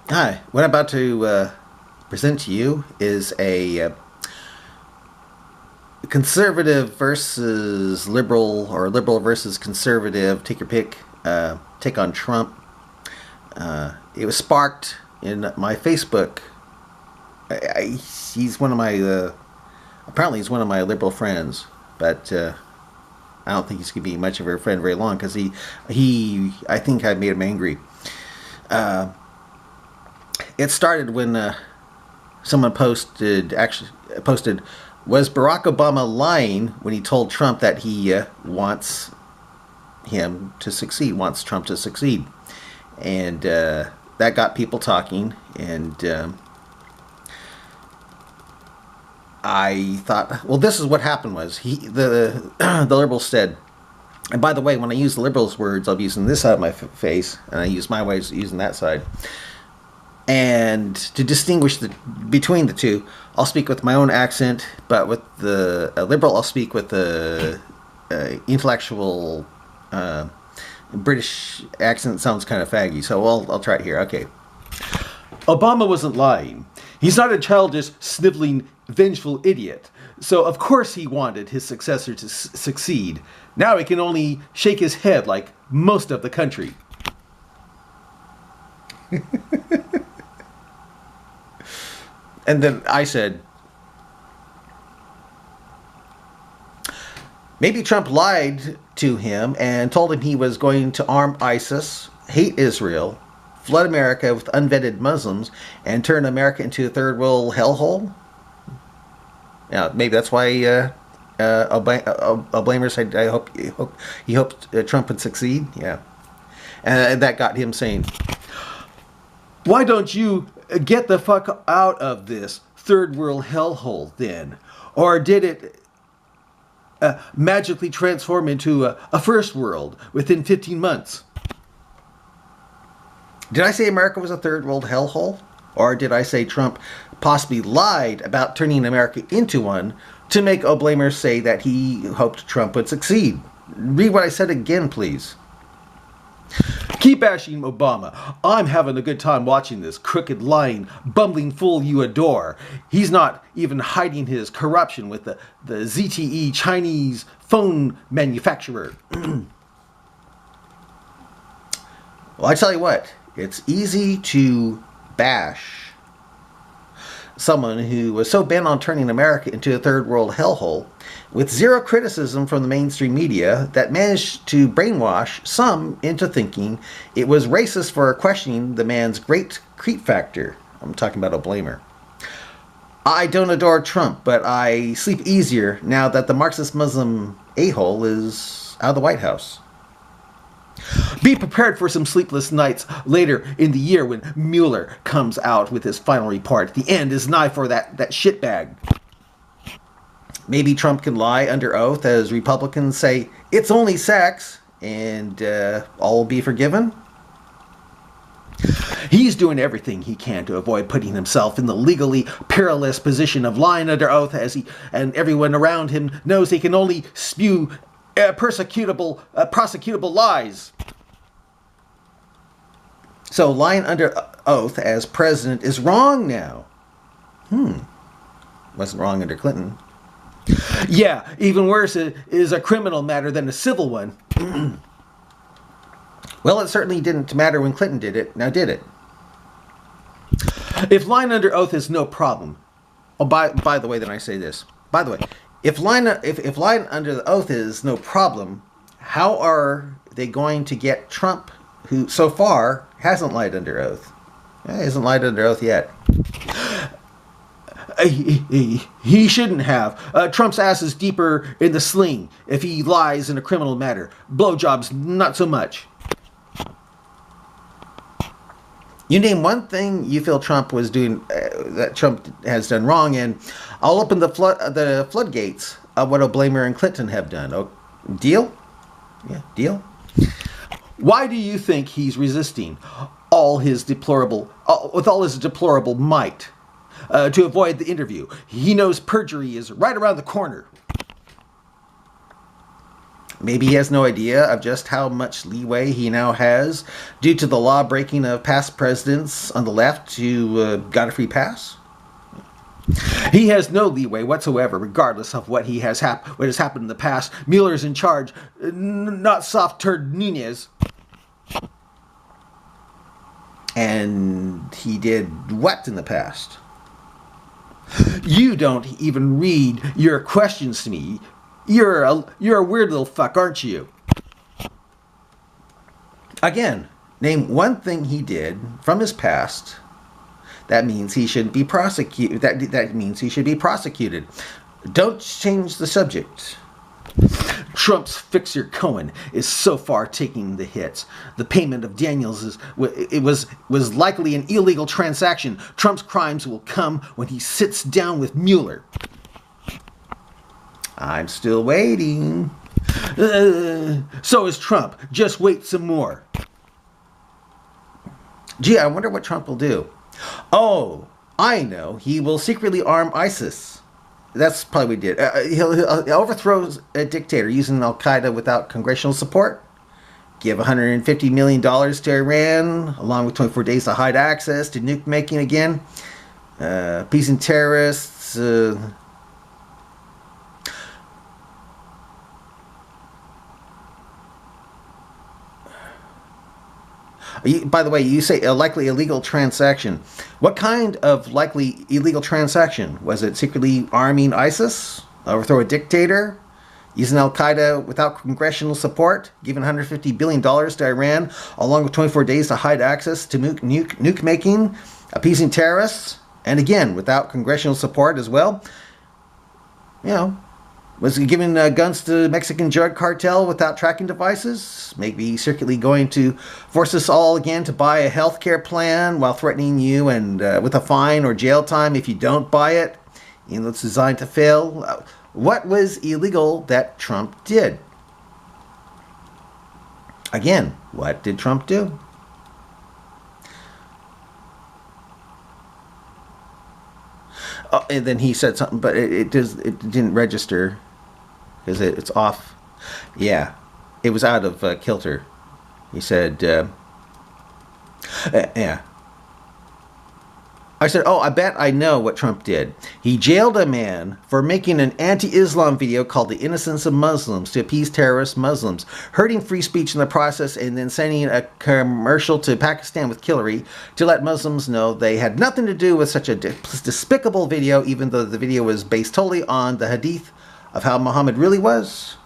Hi, what I'm about to present to you is a conservative versus liberal, or liberal versus conservative, take your pick, take on Trump. It was sparked in my Facebook. He's one of my, apparently he's one of my liberal friends, but I don't think he's going to be much of a friend very long because I think I made him angry. It started when someone posted, was Barack Obama lying when he told Trump that he wants Trump to succeed? And that got people talking, and I thought, well, this is what happened was the liberals said, and by the way, when I use the liberals' words, I'll be using this side of my face, and I use my ways using that side. And to distinguish between the two, I'll speak with my own accent, but with the liberal, I'll speak with the intellectual British accent. Sounds kind of faggy, so I'll try it here. Okay. Obama wasn't lying. He's not a childish, sniveling, vengeful idiot. So of course he wanted his successor to succeed. Now he can only shake his head like most of the country. And then I said, maybe Trump lied to him and told him he was going to arm ISIS, hate Israel, flood America with unvetted Muslims, and turn America into a third world hellhole. Yeah, maybe that's why Oblamer said, he hoped Trump would succeed. Yeah, and that got him saying, why don't you get the fuck out of this third world hellhole then? Or did it magically transform into a first world within 15 months? Did I say America was a third world hellhole? Or did I say Trump possibly lied about turning America into one to make Oblamer say that he hoped Trump would succeed? Read what I said again, please. Keep bashing Obama. I'm having a good time watching this crooked, lying, bumbling fool you adore. He's not even hiding his corruption with the ZTE Chinese phone manufacturer. Well, I tell you what, it's easy to bash someone who was so bent on turning America into a third world hellhole with zero criticism from the mainstream media that managed to brainwash some into thinking it was racist for questioning the man's great creep factor. I'm talking about Oblamer. I don't adore Trump, but I sleep easier now that the Marxist Muslim a-hole is out of the White House. Be prepared for some sleepless nights later in the year when Mueller comes out with his final report. The end is nigh for that shitbag. Maybe Trump can lie under oath as Republicans say, it's only sex, and all will be forgiven. He's doing everything he can to avoid putting himself in the legally perilous position of lying under oath, and everyone around him knows he can only spew prosecutable lies. So lying under oath as president is wrong now. Wasn't wrong under Clinton. Yeah, even worse, it is a criminal matter than a civil one. Well, it certainly didn't matter when Clinton did it. Now, did it? If lying under oath is no problem. Oh, by the way, then I say this. By the way, if lying under the oath is no problem, how are they going to get Trump, who so far hasn't lied under oath? He hasn't lied under oath yet. He shouldn't have. Trump's ass is deeper in the sling if he lies in a criminal matter. Blowjobs, not so much. You name one thing you feel Trump was doing, that Trump has done wrong, and I'll open the floodgates of what Oblamer and Clinton have done. Oh, deal? Yeah, deal. Why do you think he's resisting with all his deplorable might to avoid the interview? He knows perjury is right around the corner. Maybe he has no idea of just how much leeway he now has due to the law breaking of past presidents on the left who got a free pass. He has no leeway whatsoever, regardless of what has happened in the past. Mueller's in charge, not soft turd Nunez. And he did what in the past? You don't even read your questions to me. You're a weird little fuck, aren't you? Again, name one thing he did from his past. That means he shouldn't be prosecuted. That means he should be prosecuted. Don't change the subject. Trump's fixer Cohen is so far taking the hits. The payment of Daniels was likely an illegal transaction. Trump's crimes will come when he sits down with Mueller. I'm still waiting. So is Trump. Just wait some more. Gee, I wonder what Trump will do. Oh, I know. He will secretly arm ISIS. That's probably what he did. He'll overthrow a dictator using Al-Qaeda without congressional support. Give $150 million to Iran, along with 24 days to hide access to nuke making again. Peace and terrorists. By the way, you say a likely illegal transaction. What kind of likely illegal transaction? Was it secretly arming ISIS? Overthrow a dictator? Using Al-Qaeda without congressional support? Giving $150 billion to Iran, along with 24 days to hide access to nuke making? Appeasing terrorists? And again, without congressional support as well? You know, was he giving guns to Mexican drug cartel without tracking devices? Maybe secretly going to force us all again to buy a health care plan while threatening you and with a fine or jail time if you don't buy it? You know, it's designed to fail. What was illegal that Trump did? Again, what did Trump do? Oh, and then he said something, but it didn't register. Because it's off. Yeah, it was out of kilter. He said, yeah. I said, oh, I bet I know what Trump did. He jailed a man for making an anti-Islam video called The Innocence of Muslims to appease terrorist Muslims, hurting free speech in the process, and then sending a commercial to Pakistan with Hillary to let Muslims know they had nothing to do with such a despicable video, even though the video was based totally on the hadith of how Muhammad really was.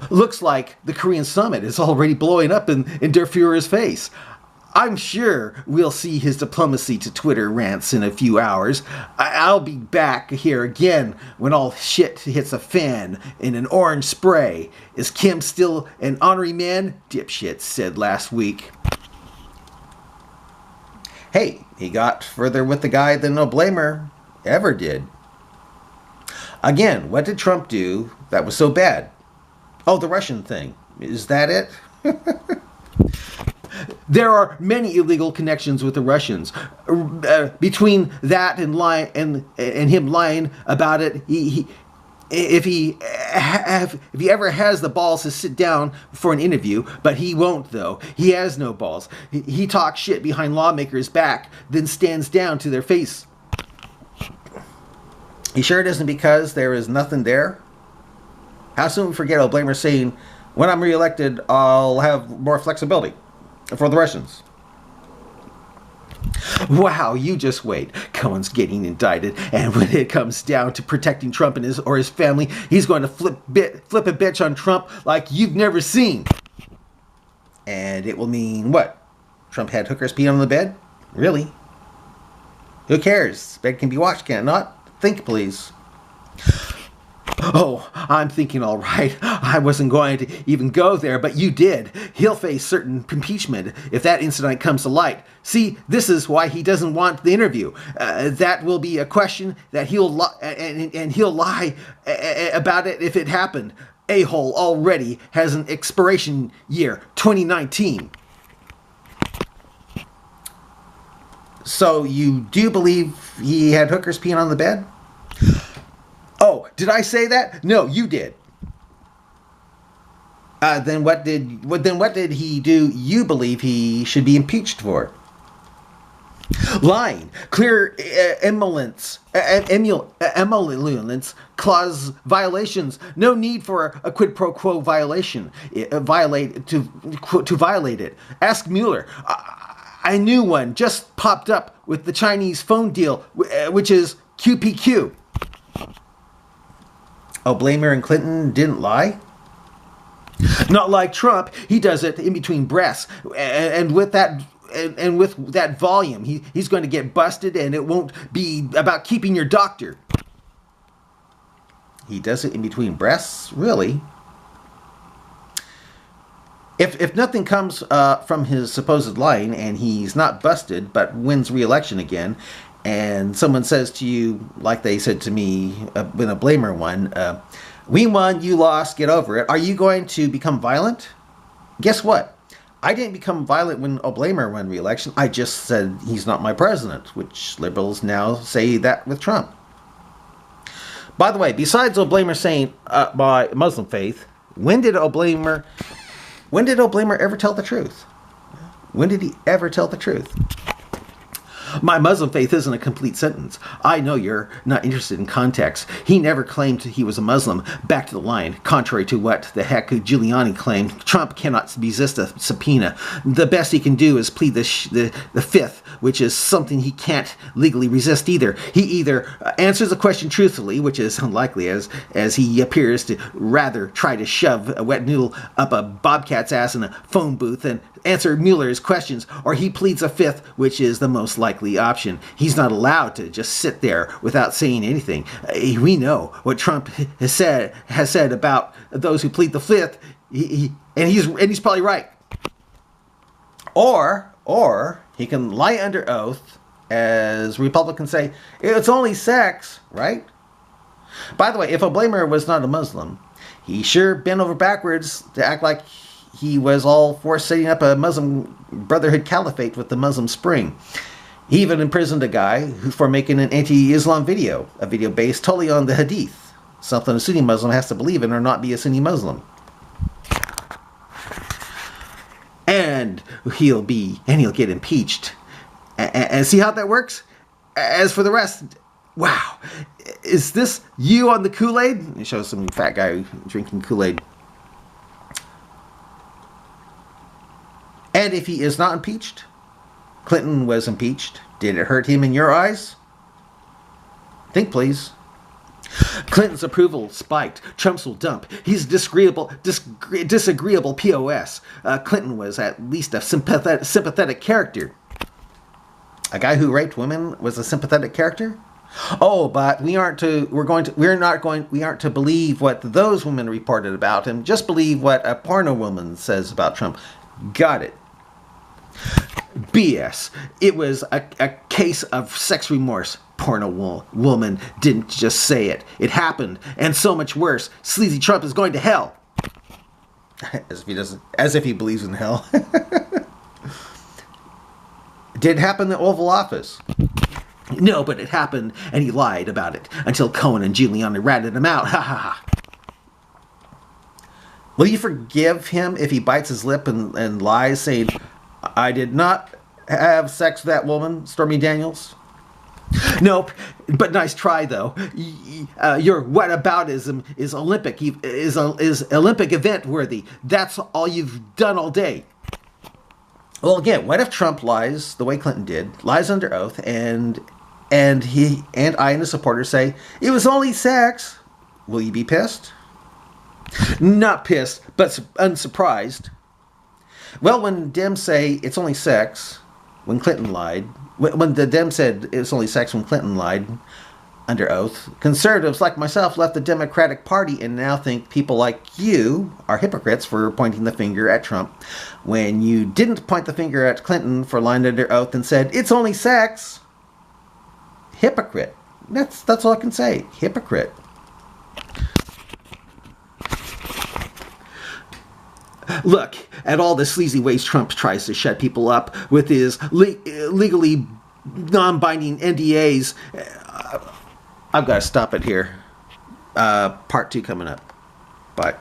Looks like the Korean summit is already blowing up in Der Fuhrer's face. I'm sure we'll see his diplomacy to Twitter rants in a few hours. I'll be back here again when all shit hits a fan in an orange spray. Is Kim still an honorary man? Dipshit said last week. Hey, he got further with the guy than No Blamer ever did. Again, what did Trump do that was so bad? Oh, the Russian thing. Is that it? There are many illegal connections with the Russians. Between that and him lying about it, if he ever has the balls to sit down for an interview, but he won't though. He has no balls. He talks shit behind lawmakers' back, then stands down to their face. You sure it isn't because there is nothing there? How soon we forget O'Blamer saying, when I'm reelected, I'll have more flexibility for the Russians. Wow, you just wait. Cohen's getting indicted, and when it comes down to protecting Trump and his family, he's going to flip a bitch on Trump like you've never seen. And it will mean what? Trump had hookers pee on the bed? Really? Who cares? Bed can be watched, can it not? Think, please. Oh, I'm thinking all right. I wasn't going to even go there, but you did. He'll face certain impeachment if that incident comes to light. See, this is why he doesn't want the interview. That will be a question that he'll lie about it if it happened. A-hole already has an expiration year, 2019. So you do believe he had hookers peeing on the bed? Oh, did I say that? No, you did. Then what did he do? You believe he should be impeached for? Lying, clear emoluments clause violations. No need for a quid pro quo violation. To violate it. Ask Mueller. I knew one just popped up with the Chinese phone deal, which is QPQ. Oh, Blamer and Clinton didn't lie? Not like Trump. He does it in between breaths, and with that. And with that volume, he's going to get busted, and it won't be about keeping your doctor. He does it in between breaths? Really? If nothing comes from his supposed lying, and he's not busted, but wins re-election again, and someone says to you, like they said to me when a Blamer won, we won, you lost, get over it. Are you going to become violent? Guess what? I didn't become violent when Blamer won re-election. I just said he's not my president, which liberals now say that with Trump. By the way, besides Blamer saying my Muslim faith, when did Blamer ever tell the truth? When did he ever tell the truth? My Muslim faith isn't a complete sentence. I know you're not interested in context. He never claimed he was a Muslim. Back to the line. Contrary to what the heck Giuliani claimed, Trump cannot resist a subpoena. The best he can do is plead the fifth, which is something he can't legally resist either. He either answers the question truthfully, which is unlikely as he appears to rather try to shove a wet noodle up a bobcat's ass in a phone booth and answer Mueller's questions, or he pleads a fifth, which is the most likely option. He's not allowed to just sit there without saying anything. We know what Trump has said about those who plead the fifth, and he's probably right. Or he can lie under oath, as Republicans say, it's only sex, right? By the way, if Blamer was not a Muslim, he sure bent over backwards to act like he was all for setting up a Muslim Brotherhood caliphate with the Muslim Spring. He even imprisoned a guy for making an anti-Islam video, a video based totally on the Hadith, something a Sunni Muslim has to believe in or not be a Sunni Muslim. And he'll get impeached. And see how that works? As for the rest, wow, is this you on the Kool-Aid? It shows some fat guy drinking Kool-Aid. And if he is not impeached, Clinton was impeached. Did it hurt him in your eyes? Think, please. Clinton's approval spiked. Trump's will dump. He's a disagreeable POS. Clinton was at least a sympathetic character. A guy who raped women was a sympathetic character? Oh, but we aren't to believe what those women reported about him. Just believe what a porno woman says about Trump. Got it. BS. It was a case of sex remorse. Porno woman didn't just say it. It happened, and so much worse. Sleazy Trump is going to hell. As if he believes in hell. Did it happen in the Oval Office? No, but it happened, and he lied about it until Cohen and Giuliani ratted him out. Ha ha ha. Will you forgive him if he bites his lip and lies, saying, I did not have sex with that woman, Stormy Daniels? Nope, but nice try, though. Your whataboutism is Olympic event worthy. That's all you've done all day. Well, again, what if Trump lies the way Clinton did, lies under oath, and he and I and his supporters say, it was only sex? Will you be pissed? Not pissed, but unsurprised. Well, when Dems say it's only sex, when Clinton lied, when the Dems said it's only sex when Clinton lied under oath, conservatives like myself left the Democratic Party and now think people like you are hypocrites for pointing the finger at Trump when you didn't point the finger at Clinton for lying under oath and said it's only sex. Hypocrite. That's all I can say. Hypocrite. Look at all the sleazy ways Trump tries to shut people up with his legally non-binding NDAs. I've got to stop it here. Part 2 coming up. Bye.